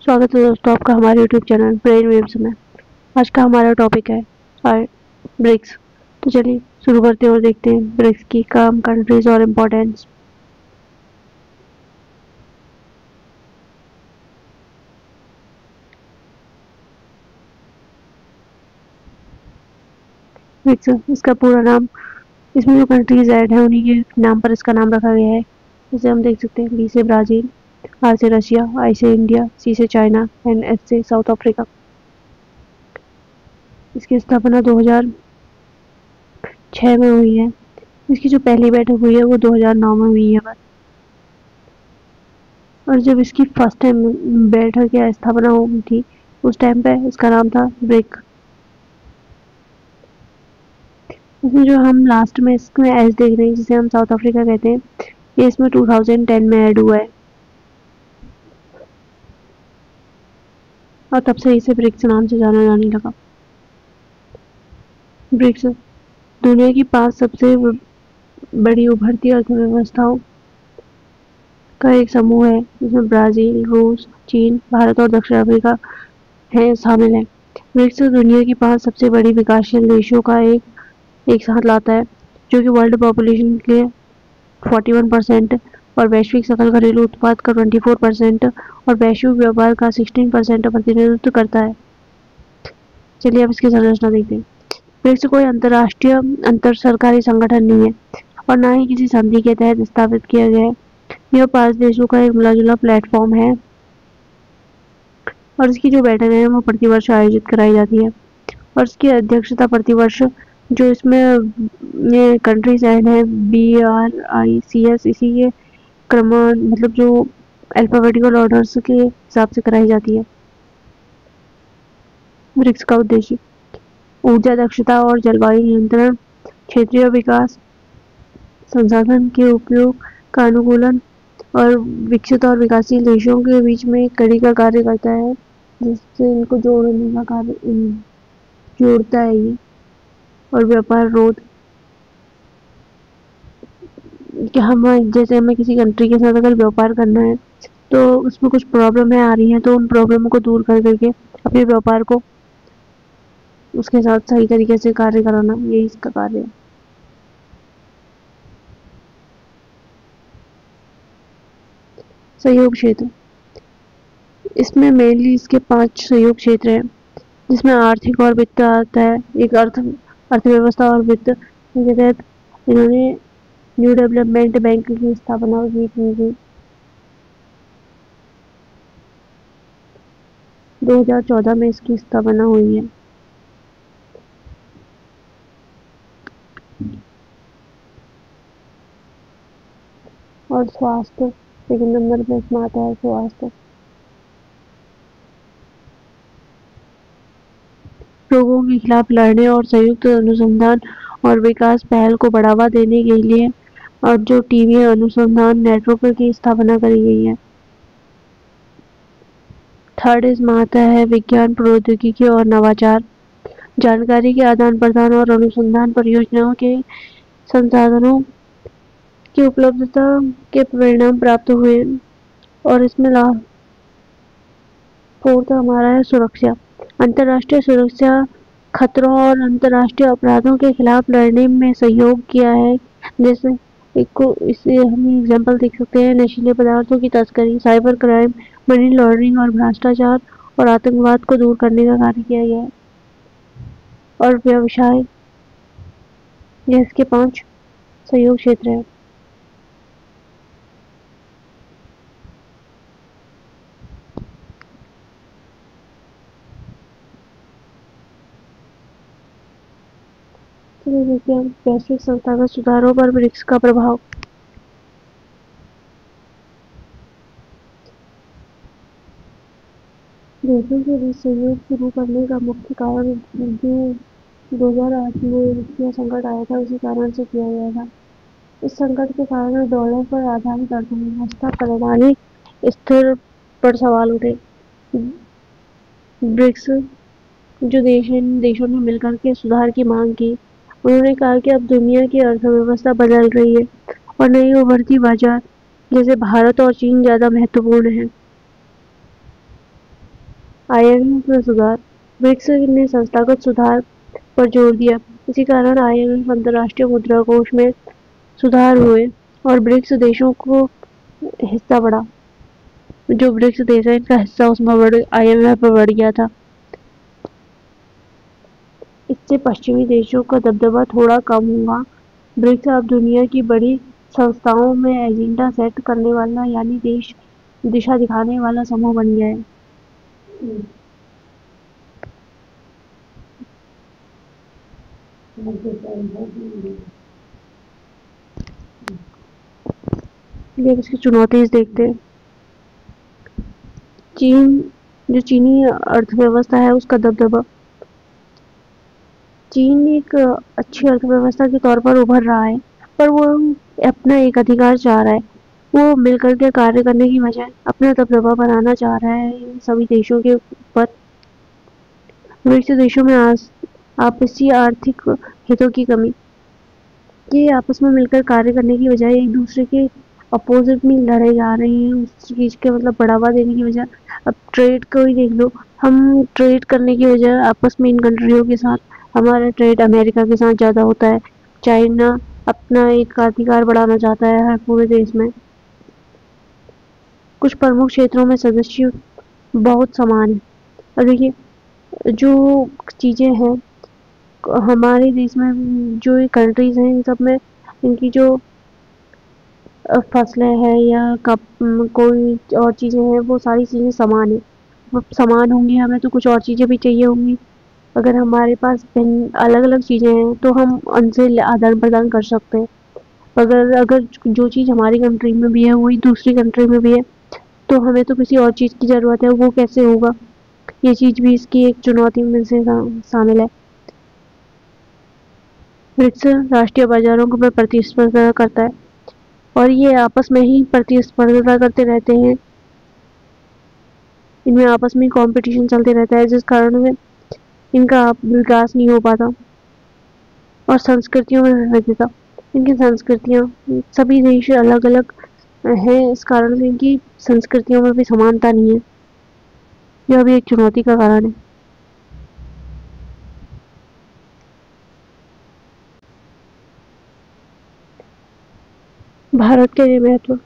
स्वागत है दोस्तों आपका हमारे यूट्यूब चैनल ब्रेन वेव्स में। आज का हमारा टॉपिक है ब्रिक्स। तो चलिए शुरू करते हैं और देखते हैं ब्रिक्स की काम, कंट्रीज और इम्पोर्टेंस। ब्रिक्स इसका पूरा नाम, इसमें जो कंट्रीज ऐड है उन्हीं के नाम पर इसका नाम रखा गया है। जैसे हम देख सकते हैं, बी से ब्राज़ील, आर से रशिया, आई से इंडिया, सी से चाइना एंड एस से साउथ अफ्रीका। इसकी स्थापना 2006 में हुई है। इसकी जो पहली बैठक हुई है वो 2009 में हुई है बस। और जब इसकी फर्स्ट टाइम बैठक या स्थापना हुई थी उस टाइम पे इसका नाम था ब्रिक। इसमें जो हम लास्ट में इसमें एस देख रहे हैं जिसे हम साउथ अफ्रीका कहते हैं, ये इसमें 2010 में ऐड हुआ है और तब से इसे ब्रिक्स नाम से जाना जाने लगा। ब्रिक्स दुनिया की 5 सबसे बड़ी उभरती अर्थव्यवस्थाओं का एक समूह है, जिसमें ब्राज़ील, रूस, चीन, भारत और दक्षिण अफ्रीका है शामिल है। ब्रिक्स दुनिया की 5 सबसे बड़ी विकासशील देशों का एक साथ लाता है, जो कि वर्ल्ड पॉपुलेशन के 41% और वैश्विक सकल घरेलू उत्पाद का 24% और वैश्विक व्यापार का 16% प्रतिनिधित्व करता है। चलिए अब इसकी संरचना देखते हैं। ब्रिक्स कोई अंतर्राष्ट्रीय अंतर सरकारी संगठन नहीं है और ना ही किसी संधि के तहत स्थापित किया गया है। यह 5 देशों का एक मिला-जुला प्लेटफॉर्म है और इसकी जो बैठक है वो प्रतिवर्ष आयोजित कराई जाती है और इसकी अध्यक्षता प्रतिवर्ष जो इसमें ये कंट्रीज ऐड है BRICS, इसी के क्रम मतलब जो अल्फाबेटिकल ऑर्डर्स के हिसाब से कराई जाती है। ब्रिक्स का उद्देश्य ऊर्जा दक्षता और जलवायु नियंत्रण, क्षेत्रीय विकास, संसाधन के उपयोग का अनुकूलन और विकसित और विकासशील देशों के बीच में एक कड़ी का कार्य करता है, जिससे इनको जोड़ने का कार्य जोड़ता है ये। और व्यापार रोध, कि हम जैसे हमें किसी कंट्री के साथ अगर व्यापार करना है तो उसमें कुछ प्रॉब्लमें आ रही हैं तो उन प्रॉब्लमों को दूर कर करके अपने व्यापार को उसके साथ सही तरीके से कार्य कराना, यही इसका कार्य है। सहयोग क्षेत्र, इसमें मेनली इसके 5 सहयोग क्षेत्र हैं, जिसमें आर्थिक और वित्त आता है। एक अर्थव्यवस्था और वित्त के तहत इन्होंने न्यू डेवलपमेंट बैंक की स्थापना की थी 2014 में इसकी स्थापना हुई है। और स्वास्थ्य सेकंड नंबर पे इसमें आता है स्वास्थ्य। रोगों के खिलाफ लड़ने और संयुक्त अनुसंधान और विकास पहल को बढ़ावा देने के लिए और जो टीवी अनुसंधान नेटवर्क की स्थापना करी गई है। थर्ड इसमें आता है विज्ञान, प्रौद्योगिकी और नवाचार, जानकारी के आदान प्रदान और अनुसंधान परियोजनाओं के संसाधनों की उपलब्धता के परिणाम प्राप्त हुए। और इसमें फोर्थ हमारा है सुरक्षा, अंतर्राष्ट्रीय सुरक्षा खतरों और अंतर्राष्ट्रीय अपराधों के खिलाफ लड़ने में सहयोग किया है। जैसे इसे हम एग्जाम्पल देख सकते हैं, नशीले पदार्थों की तस्करी, साइबर क्राइम, मनी लॉन्ड्रिंग और भ्रष्टाचार और आतंकवाद को दूर करने का कार्य किया गया है। और व्यवसाय, ये इसके 5 सहयोग क्षेत्र हैं। देखिए वैश्विक संस्थागत सुधारों पर ब्रिक्स का प्रभाव। देशों के बीच सहयोग शुरू करने का मुख्य कारण जो 2008 में वित्तीय संकट आया था उसी कारण से किया गया था। इस संकट के कारण डॉलर पर आधारित अर्थव्यवस्था प्रणाली स्थिर पर सवाल उठे। ब्रिक्स जो देशों ने मिलकर के सुधार की मांग की, उन्होंने कहा कि अब दुनिया की अर्थव्यवस्था बदल रही है और नई उभरती बाजार जैसे भारत और चीन ज़्यादा महत्वपूर्ण है। IMF में सुधार। ब्रिक्स ने संस्थागत सुधार पर जोर दिया। इसी कारण IMF अंतर्राष्ट्रीय मुद्रा कोष में सुधार हुए और ब्रिक्स देशों को हिस्सा बढ़ा। जो ब्रिक्स देश है इनका हिस्सा उसमें IMF में बढ़ गया था। इससे पश्चिमी देशों का दबदबा थोड़ा कम हुआ। ब्रिक्स अब दुनिया की बड़ी संस्थाओं में एजेंडा सेट करने वाला यानी देश दिशा दिखाने वाला समूह बन गया है। ये इसकी चुनौती देखते हैं। चीन, जो चीनी अर्थव्यवस्था है उसका दबदबा। चीन एक अच्छी अर्थव्यवस्था के तौर पर उभर रहा है, पर वो अपना एक अधिकार चाह रहा है। वो मिलकर के कार्य करने की बजाय अपना दबदबा बनाना चाह रहा है इन सभी देशों के ऊपर। ब्रिक्स देशों में आपसी आर्थिक हितों की कमी। ये आपस में मिलकर कार्य करने की बजाय एक दूसरे के अपोजिट में लड़े जा रहे हैं। उस चीज के मतलब बढ़ावा देने की बजाय अब ट्रेड को ही देख लो। हम ट्रेड करने की बजाय आपस में इन कंट्रियों के साथ हमारा ट्रेड अमेरिका के साथ ज़्यादा होता है। चाइना अपना एक अधिकार बढ़ाना चाहता है हर पूरे देश में। कुछ प्रमुख क्षेत्रों में सदस्य बहुत समान है। और देखिए जो चीज़ें हैं हमारे देश में, जो ये कंट्रीज हैं इन सब में इनकी जो फसलें हैं या कोई और चीज़ें हैं वो सारी चीज़ें समान है। वो समान होंगी, हमें तो कुछ और चीज़ें भी चाहिए होंगी। अगर हमारे पास अलग अलग चीज़ें हैं तो हम उनसे आदान प्रदान कर सकते हैं। अगर जो चीज़ हमारी कंट्री में भी है वही दूसरी कंट्री में भी है तो हमें तो किसी और चीज़ की ज़रूरत है, वो कैसे होगा? ये चीज़ भी इसकी एक चुनौती में से शामिल है। ब्रिक्स राष्ट्रीय बाजारों को प्रतिस्पर्धा करता है और ये आपस में ही प्रतिस्पर्धा करते रहते हैं। इनमें आपस में कंपटीशन चलते रहता है जिस कारण से इनका विकास नहीं हो पाता। और संस्कृतियों में विविधता। इनकी संस्कृतियाँ सभी देश अलग अलग हैं, इस कारण से इनकी संस्कृतियों में भी समानता नहीं है। यह भी एक चुनौती का कारण है। भारत के लिए महत्व।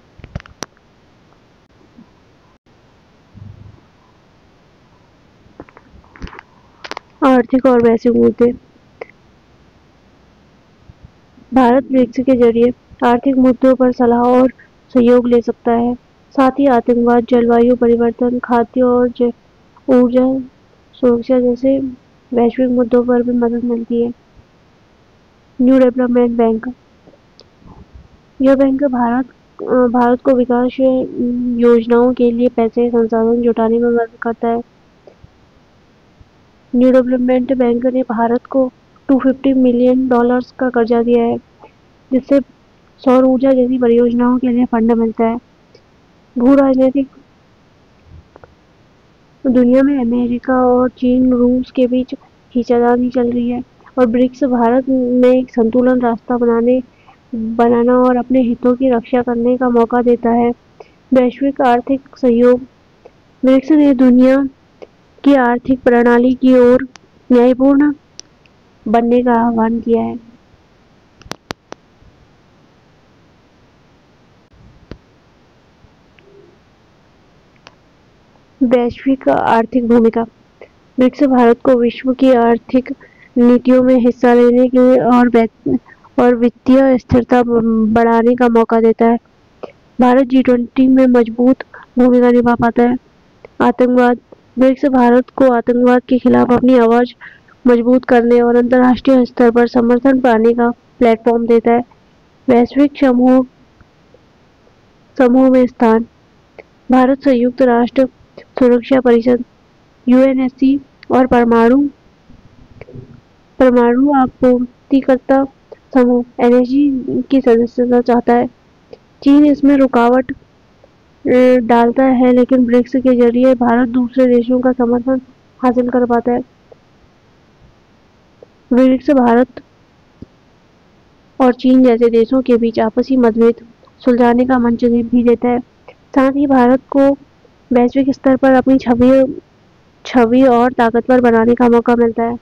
आर्थिक और वैश्विक मुद्दे। भारत ब्रिक्स के जरिए आर्थिक मुद्दों पर सलाह और सहयोग ले सकता है। साथ ही आतंकवाद, जलवायु परिवर्तन, खाद्य और ऊर्जा सुरक्षा जैसे वैश्विक मुद्दों पर भी मदद मिलती है। New development bank. यह बैंक भारत को विकास योजनाओं के लिए पैसे संसाधन जुटाने में मदद करता है। न्यू डेवलपमेंट बैंक ने भारत को $250 मिलियन का कर्जा दिया है, जिससे सौर ऊर्जा जैसी परियोजनाओं के लिए फंड मिलता है। भू राजनीतिक। दुनिया में अमेरिका और चीन, रूस के बीच खींचातानी चल रही है और ब्रिक्स भारत में एक संतुलन रास्ता बनाना और अपने हितों की रक्षा करने का मौका देता है। वैश्विक आर्थिक सहयोग। ब्रिक्स ने दुनिया की आर्थिक प्रणाली की ओर न्यायपूर्ण बनने का आह्वान किया है। वैश्विक आर्थिक भूमिका। ब्रिक्स भारत को विश्व की आर्थिक नीतियों में हिस्सा लेने के और वित्तीय स्थिरता बढ़ाने का मौका देता है। भारत G20 में मजबूत भूमिका निभा पाता है। आतंकवाद। ब्रिक्स भारत को आतंकवाद के खिलाफ अपनी आवाज़ मजबूत करने और अंतर्राष्ट्रीय स्तर पर समर्थन पाने का प्लेटफॉर्म देता है। वैश्विक समूह में स्थान। भारत संयुक्त राष्ट्र सुरक्षा परिषद UNSC और परमाणु आपूर्तिकर्ता समूह NSG की सदस्यता चाहता है। चीन इसमें रुकावट डालता है, लेकिन ब्रिक्स के जरिए भारत दूसरे देशों का समर्थन हासिल कर पाता है। ब्रिक्स भारत और चीन जैसे देशों के बीच आपसी मतभेद सुलझाने का मंच भी देता है। साथ ही भारत को वैश्विक स्तर पर अपनी छवि और ताकतवर बनाने का मौका मिलता है।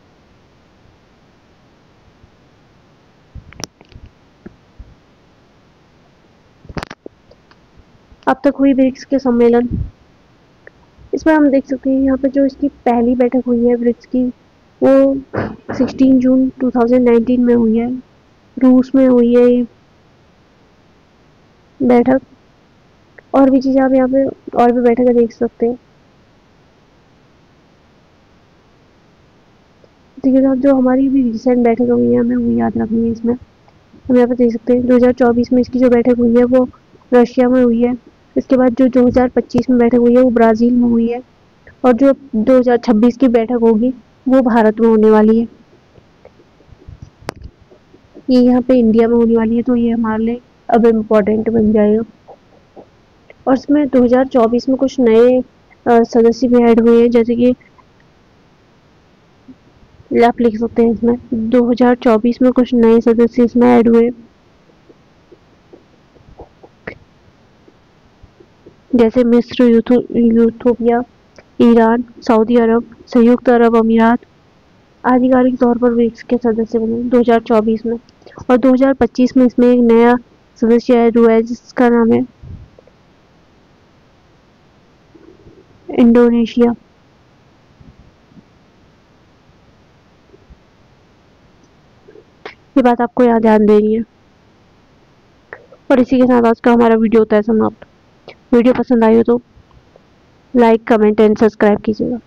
अब तक हुई ब्रिक्स के सम्मेलन, इसमें हम देख सकते हैं यहाँ पे जो इसकी पहली बैठक हुई है ब्रिक्स की, वो 16 जून 2019 में हुई है। रूस में हुई है ये बैठक। और भी चीज़ें आप यहाँ पे और भी बैठकें देख सकते हैं। देखिए साहब, जो हमारी भी रिसेंट बैठक हुई है हमें वो याद रखनी है। इसमें हम यहाँ पे देख सकते हैं 2024 में इसकी जो बैठक हुई है वो रशिया में हुई है। इसके बाद जो 2025 में बैठक हुई है वो ब्राज़ील में हुई है। और जो 2026 की बैठक होगी वो भारत में होने वाली है। ये यहाँ पे इंडिया में होने वाली है, तो ये हमारे लिए अब इम्पोर्टेंट बन जाएगा। और इसमें 2024 में कुछ नए सदस्य भी ऐड हुए हैं, जैसे कि आप लिख सकते हैं इसमें 2024 में कुछ नए सदस्य इसमें ऐड हुए, जैसे मिस्र, यूथोपिया, ईरान, सऊदी अरब, संयुक्त अरब अमीरात आधिकारिक तौर पर ब्रिक्स के सदस्य बने 2024 में। और 2025 में इसमें एक नया सदस्य ऐड हुआ है जिसका नाम है इंडोनेशिया। ये बात आपको यहाँ ध्यान देनी है। और इसी के साथ आज का हमारा वीडियो होता है समाप्त। वीडियो पसंद आई हो तो लाइक, कमेंट एंड सब्सक्राइब कीजिएगा।